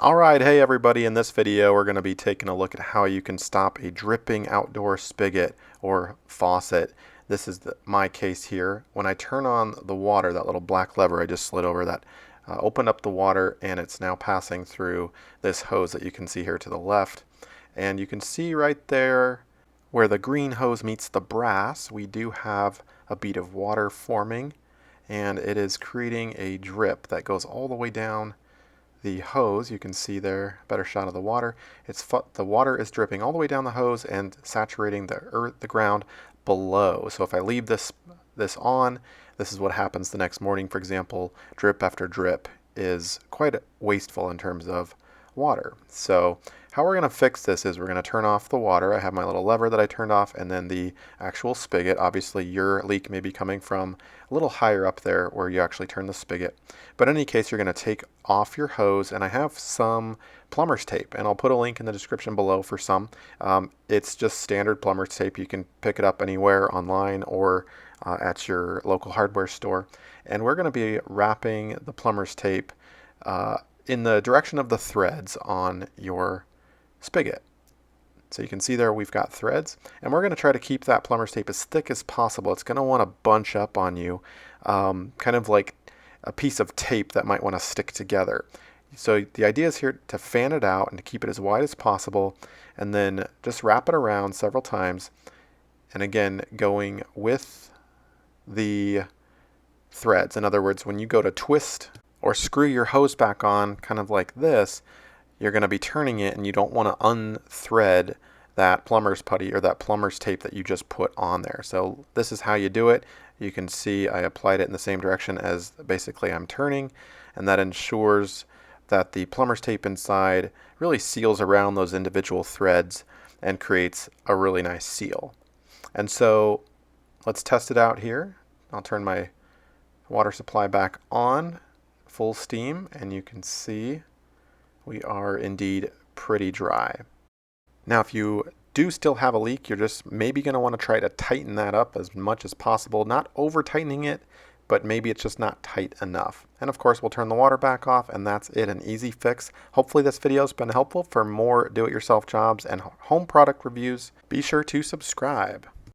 Alright, hey everybody, in this video we're going to be taking a look at how you can stop a dripping outdoor spigot or faucet. This is my case here. When I turn on the water, that little black lever I just slid over that opened up the water, and it's now passing through this hose that you can see here to the left. And you can see right there where the green hose meets the brass, we do have a bead of water forming, and it is creating a drip that goes all the way down the hose. You can see there, better shot of the water. The water is dripping all the way down the hose and saturating the ground below. So if I leave this on, this is what happens the next morning. For example, drip after drip is quite wasteful in terms of water. So how we're going to fix this is we're going to turn off the water. I have my little lever that I turned off, and then the actual spigot. Obviously your leak may be coming from a little higher up there where you actually turn the spigot. But in any case, you're going to take off your hose, and I have some plumber's tape, and I'll put a link in the description below for some. It's just standard plumber's tape. You can pick it up anywhere online or at your local hardware store. And we're going to be wrapping the plumber's tape in the direction of the threads on your spigot. So you can see there we've got threads, and we're going to try to keep that plumber's tape as thick as possible. It's going to want to bunch up on you, kind of like a piece of tape that might want to stick together. So the idea is here to fan it out and to keep it as wide as possible, and then just wrap it around several times, and again going with the threads. In other words, when you go to twist or screw your hose back on, kind of like this, you're going to be turning it, and you don't want to unthread that plumber's putty or that plumber's tape that you just put on there. So this is how you do it. You can see I applied it in the same direction as basically I'm turning, and that ensures that the plumber's tape inside really seals around those individual threads and creates a really nice seal. And so let's test it out here. I'll turn my water supply back on full steam, and you can see we are indeed pretty dry. Now if you do still have a leak, you're just maybe going to want to try to tighten that up as much as possible, not over tightening it, but maybe it's just not tight enough. And of course we'll turn the water back off, and that's it, an easy fix. Hopefully this video has been helpful. For more do-it-yourself jobs and home product reviews, be sure to subscribe.